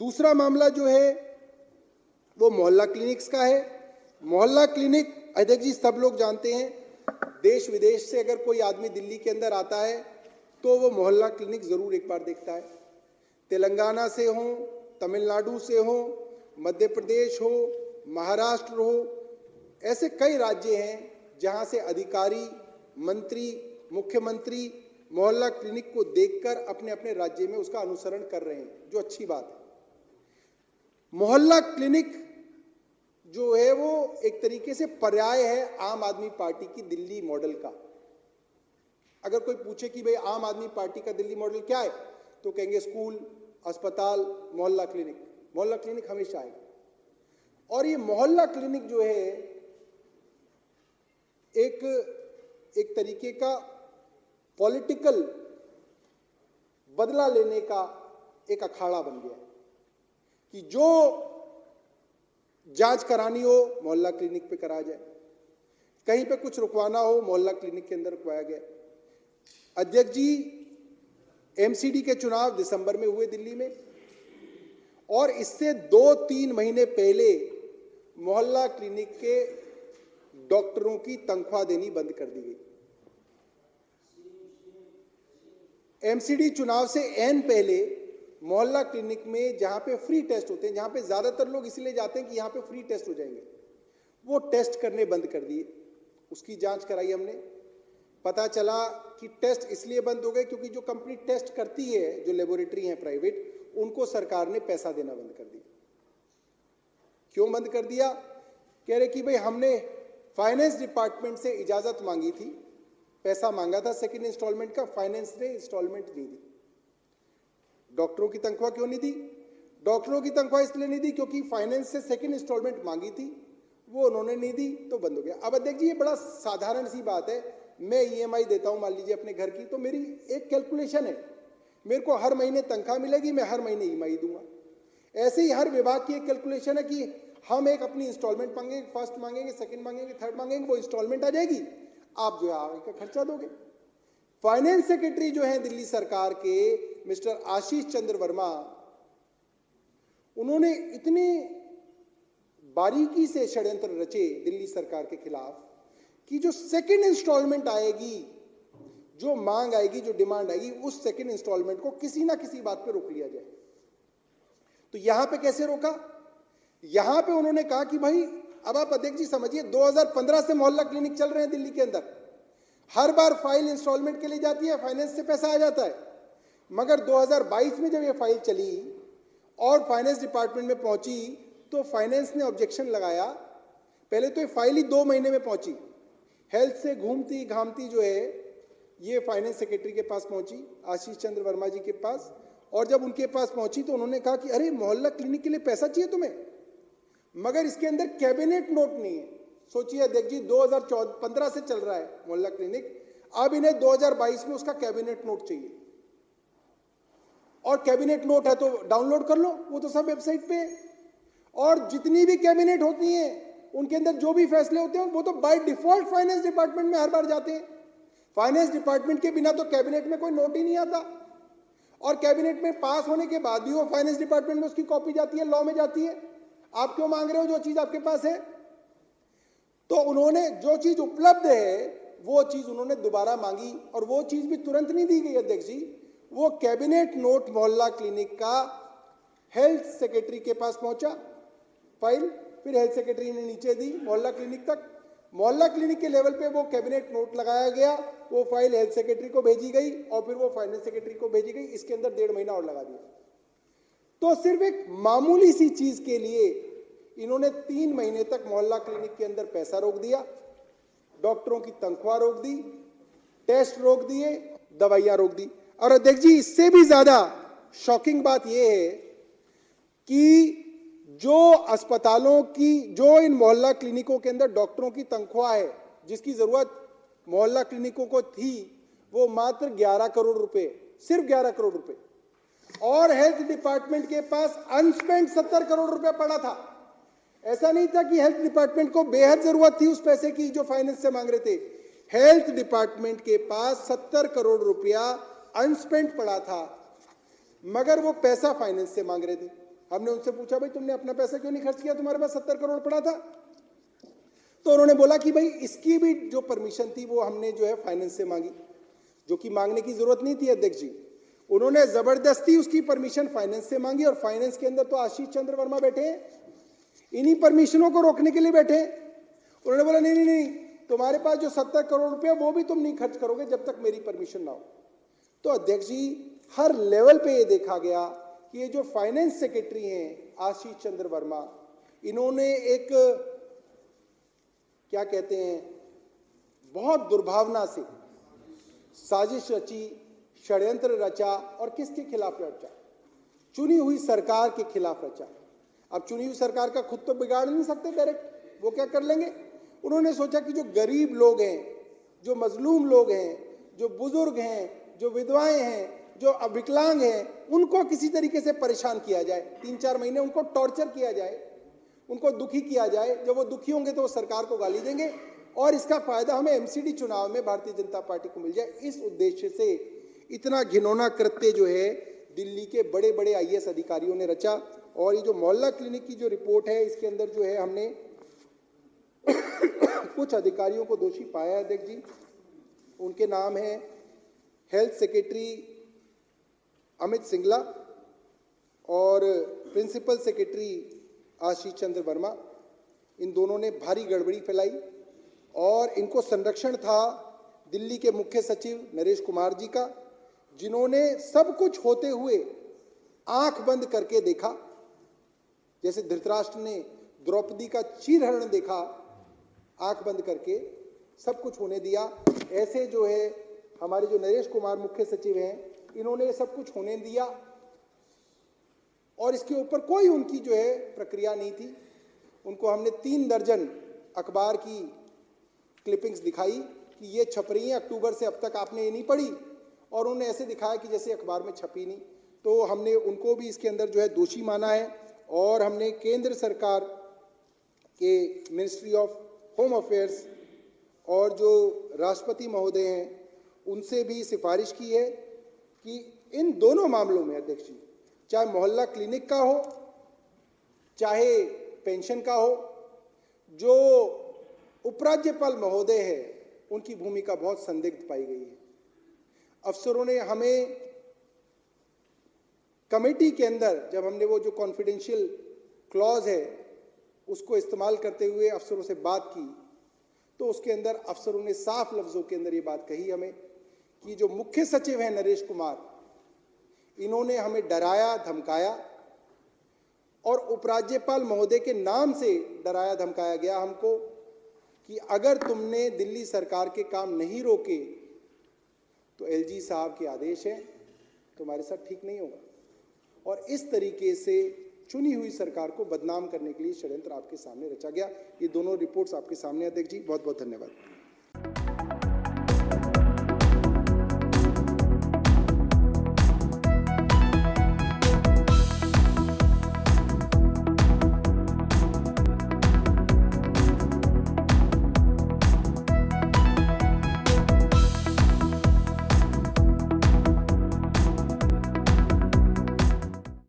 दूसरा मामला जो है वो मोहल्ला क्लिनिक्स का है। मोहल्ला क्लिनिक अध्यक्ष जी सब लोग जानते हैं, देश विदेश से अगर कोई आदमी दिल्ली के अंदर आता है तो वो मोहल्ला क्लिनिक जरूर एक बार देखता है। तेलंगाना से हो, तमिलनाडु से हो, मध्य प्रदेश हो, महाराष्ट्र हो, ऐसे कई राज्य हैं जहां से अधिकारी, मंत्री, मुख्यमंत्री मोहल्ला क्लिनिक को देखकर अपने अपने राज्य में उसका अनुसरण कर रहे हैं, जो अच्छी बात है। मोहल्ला क्लिनिक जो है वो एक तरीके से पर्याय है आम आदमी पार्टी की दिल्ली मॉडल का। अगर कोई पूछे कि भाई आम आदमी पार्टी का दिल्ली मॉडल क्या है, तो कहेंगे स्कूल, अस्पताल, मोहल्ला क्लिनिक। मोहल्ला क्लिनिक हमेशा आएगा। और ये मोहल्ला क्लिनिक जो है एक तरीके का पॉलिटिकल बदला लेने का एक अखाड़ा बन गया है कि जो जांच करानी हो मोहल्ला क्लिनिक पे करा जाए, कहीं पे कुछ रुकवाना हो मोहल्ला क्लिनिक के अंदर रुकवाया गया। अध्यक्ष जी, एमसीडी के चुनाव दिसंबर में हुए दिल्ली में, और इससे 2-3 महीने पहले मोहल्ला क्लिनिक के डॉक्टरों की तनख्वाह देनी बंद कर दी गई। एमसीडी चुनाव से एन पहले मोहल्ला क्लिनिक में जहां पे फ्री टेस्ट होते हैं, जहां पे ज्यादातर लोग इसलिए जाते हैं कि यहां पे फ्री टेस्ट हो जाएंगे, वो टेस्ट करने बंद कर दिए। उसकी जांच कराई हमने, पता चला कि टेस्ट इसलिए बंद हो गए क्योंकि जो कंपनी टेस्ट करती है, जो लेबोरेटरी है प्राइवेट, उनको सरकार ने पैसा देना बंद कर दिया। क्यों बंद कर दिया? कह रहे कि भाई हमने फाइनेंस डिपार्टमेंट से इजाजत मांगी थी, पैसा मांगा था सेकंड इंस्टॉलमेंट का, फाइनेंस ने इंस्टॉलमेंट नहीं दी। डॉक्टरों की तनख्वाह क्यों नहीं दी? डॉक्टरों की तनख्वाह इसलिए नहीं दी क्योंकि फाइनेंस से सेकंड इंस्टॉलमेंट मांगी थी, वो उन्होंने नहीं दी, तो बंद हो गया। अब देखिए ये बड़ा साधारण सी बात है, मैं ईएमआई देता हूं मान लीजिए अपने घर की, तो मेरी एक कैलकुलेशन है, मेरे को हर महीने तनख्वाह मिलेगी, मैं हर महीने ईएमआई दूंगा। ऐसे ही हर विभाग की एक कैलकुलेशन है कि हम एक अपनी इंस्टॉलमेंट मांगेंगे, फर्स्ट मांगेंगे, सेकंड मांगेंगे, थर्ड मांगेंगे, वो इंस्टॉलमेंट आ जाएगी, आप जो है आगे का खर्चा दोगे। फाइनेंस सेक्रेटरी जो है दिल्ली सरकार के मिस्टर आशीष चंद्र वर्मा, उन्होंने इतने बारीकी से षड्यंत्र रचे दिल्ली सरकार के खिलाफ कि जो सेकंड इंस्टॉलमेंट आएगी, जो मांग आएगी, जो डिमांड आएगी, उस सेकंड इंस्टॉलमेंट को किसी ना किसी बात पे रोक लिया जाए। तो यहां पे कैसे रोका? यहां पे उन्होंने कहा कि भाई अब आप अध्यक्ष जी समझिए, 2015 से मोहल्ला क्लिनिक चल रहे हैं दिल्ली के अंदर, हर बार फाइल इंस्टॉलमेंट के लिए जाती है, फाइनेंस से पैसा आ जाता है, मगर 2022 में जब ये फाइल चली और फाइनेंस डिपार्टमेंट में पहुंची तो फाइनेंस ने ऑब्जेक्शन लगाया। पहले तो ये फाइल ही 2 महीने में पहुंची, हेल्थ से घूमती घामती जो है ये फाइनेंस सेक्रेटरी के पास पहुंची, आशीष चंद्र वर्मा जी के पास, और जब उनके पास पहुंची तो उन्होंने कहा कि अरे मोहल्ला क्लिनिक के लिए पैसा चाहिए तुम्हें, मगर इसके अंदर कैबिनेट नोट नहीं है। सोचिए अध्यक्ष जी, 2015 से चल रहा है मोहल्ला क्लिनिक, अब इन्हें 2022 में उसका कैबिनेट नोट चाहिए, और कैबिनेट नोट है तो डाउनलोड कर लो, वो तो सब वेबसाइट पे है। और जितनी भी कैबिनेट होती हैं उनके अंदर जो भी फैसले होते हैं वो तो बाय डिफॉल्ट फाइनेंस डिपार्टमेंट में हर बार जाते हैं। फाइनेंस डिपार्टमेंट के बिना तो कैबिनेट में कोई नोट ही नहीं आता, और कैबिनेट में पास होने के बाद भी वो फाइनेंस डिपार्टमेंट में उसकी कॉपी जाती है, लॉ में जाती है। आप क्यों मांग रहे हो जो चीज आपके पास है? तो उन्होंने जो चीज उपलब्ध है वो चीज उन्होंने दोबारा मांगी, और वो चीज भी तुरंत नहीं दी गई अध्यक्ष जी। वो कैबिनेट नोट मोहल्ला क्लिनिक का हेल्थ सेक्रेटरी के पास पहुंचा फाइल, फिर हेल्थ सेक्रेटरी ने नीचे दी मोहल्ला क्लिनिक तक, मोहल्ला क्लिनिक के लेवल पे वो कैबिनेट नोट लगाया गया, वो फाइल हेल्थ सेक्रेटरी को भेजी गई, और फिर वो फाइनेंस सेक्रेटरी को भेजी गई। इसके अंदर 1.5 महीना और लगा दिया। तो सिर्फ एक मामूली सी चीज के लिए इन्होंने 3 महीने तक मोहल्ला क्लिनिक के अंदर पैसा रोक दिया, डॉक्टरों की तनख्वाह रोक दी, टेस्ट रोक दिए, दवाइयां रोक दी। और अध्यक्ष जी इससे भी ज्यादा शॉकिंग बात यह है कि जो अस्पतालों की, जो इन मोहल्ला क्लिनिकों के अंदर डॉक्टरों की तनख्वाह है जिसकी जरूरत मोहल्ला क्लिनिकों को थी, वो मात्र 11 करोड़ रुपए, सिर्फ 11 करोड़ रुपए, और हेल्थ डिपार्टमेंट के पास अनस्पेंट 70 करोड़ रुपए पड़ा था। ऐसा नहीं था कि हेल्थ डिपार्टमेंट को बेहद जरूरत थी उस पैसे की जो फाइनेंस से मांग रहे थे, हेल्थ डिपार्टमेंट के पास 70 करोड़ रुपया अनस्पेंट पड़ा था, मगर वो पैसा फाइनेंस से मांग रहे थे। हमने उनसे पूछा भाई तुमने अपना पैसा क्यों नहीं खर्च किया, तुम्हारे पास 70 करोड़ पड़ा था। तो उन्होंने बोला कि भाई इसकी भी जो परमिशन थी वो हमने जो है फाइनेंस से मांगी, जो कि मांगने की जरूरत नहीं थी अध्यक्ष जी। उन्होंने जबरदस्ती उसकी परमिशन फाइनेंस से मांगी, और फाइनेंस के अंदर तो आशीष चंद्र वर्मा बैठे हैं, इन्हीं परमिशनों को रोकने के लिए बैठे। उन्होंने बोला नहीं नहीं नहीं, तुम्हारे पास जो 70 करोड़ रुपया वो भी तुम नहीं खर्च करोगे जब तक मेरी परमिशन ना हो। तो अध्यक्ष जी हर लेवल पे ये देखा गया कि ये जो फाइनेंस सेक्रेटरी हैं आशीष चंद्र वर्मा, इन्होंने एक क्या कहते हैं बहुत दुर्भावना से साजिश रची, षड्यंत्र रचा, और किसके खिलाफ रचा? चुनी हुई सरकार के खिलाफ रचा। अब चुनी हुई सरकार का खुद तो बिगाड़ नहीं सकते डायरेक्ट, वो क्या कर लेंगे? उन्होंने सोचा कि जो गरीब लोग हैं, जो मजलूम लोग हैं, जो बुजुर्ग हैं, जो विधवाएं हैं, जो विकलांग हैं, उनको किसी तरीके से परेशान किया जाए, 3-4 महीने उनको टॉर्चर किया जाए, उनको दुखी किया जाए। जब वो दुखी होंगे तो वो सरकार को गाली देंगे, और इसका फायदा हमें एमसीडी चुनाव में भारतीय जनता पार्टी को मिल जाए। इस उद्देश्य से इतना घिनौना कृत्य जो है दिल्ली के बड़े बड़े आईएएस अधिकारियों ने रचा। और ये जो मोहल्ला क्लिनिक की जो रिपोर्ट है, इसके अंदर जो है हमने कुछ अधिकारियों को दोषी पाया है अध्यक्ष जी। उनके नाम है हेल्थ सेक्रेटरी अमित सिंगला और प्रिंसिपल सेक्रेटरी आशीष चंद्र वर्मा। इन दोनों ने भारी गड़बड़ी फैलाई, और इनको संरक्षण था दिल्ली के मुख्य सचिव नरेश कुमार जी का, जिन्होंने सब कुछ होते हुए आंख बंद करके देखा। जैसे धृतराष्ट्र ने द्रौपदी का चीरहरण देखा, आंख बंद करके सब कुछ होने दिया, ऐसे जो है हमारे जो नरेश कुमार मुख्य सचिव हैं, इन्होंने सब कुछ होने दिया, और इसके ऊपर कोई उनकी जो है प्रक्रिया नहीं थी। उनको हमने 3 दर्जन अखबार की क्लिपिंग्स दिखाई कि ये छप रही हैं, अक्टूबर से अब तक आपने ये नहीं पढ़ी, और उन्होंने ऐसे दिखाया कि जैसे अखबार में छपी नहीं। तो हमने उनको भी इसके अंदर जो है दोषी माना है, और हमने केंद्र सरकार के मिनिस्ट्री ऑफ होम अफेयर्स और जो राष्ट्रपति महोदय हैं उनसे भी सिफारिश की है कि इन दोनों मामलों में अध्यक्ष जी, चाहे मोहल्ला क्लिनिक का हो चाहे पेंशन का हो, जो उपराज्यपाल महोदय है उनकी भूमिका बहुत संदिग्ध पाई गई है। अफसरों ने हमें कमेटी के अंदर, जब हमने वो जो कॉन्फिडेंशियल क्लॉज है उसको इस्तेमाल करते हुए अफसरों से बात की, तो उसके अंदर अफसरों ने साफ लफ्जों के अंदर ये बात कही हमें कि जो मुख्य सचिव हैं नरेश कुमार, इन्होंने हमें डराया धमकाया, और उपराज्यपाल महोदय के नाम से डराया धमकाया गया हमको कि अगर तुमने दिल्ली सरकार के काम नहीं रोके तो एलजी साहब के आदेश है, तुम्हारे साथ ठीक नहीं होगा। और इस तरीके से चुनी हुई सरकार को बदनाम करने के लिए षड्यंत्र आपके सामने रचा गया। ये दोनों रिपोर्ट्स आपके सामने अध्यक्ष जी, बहुत बहुत धन्यवाद।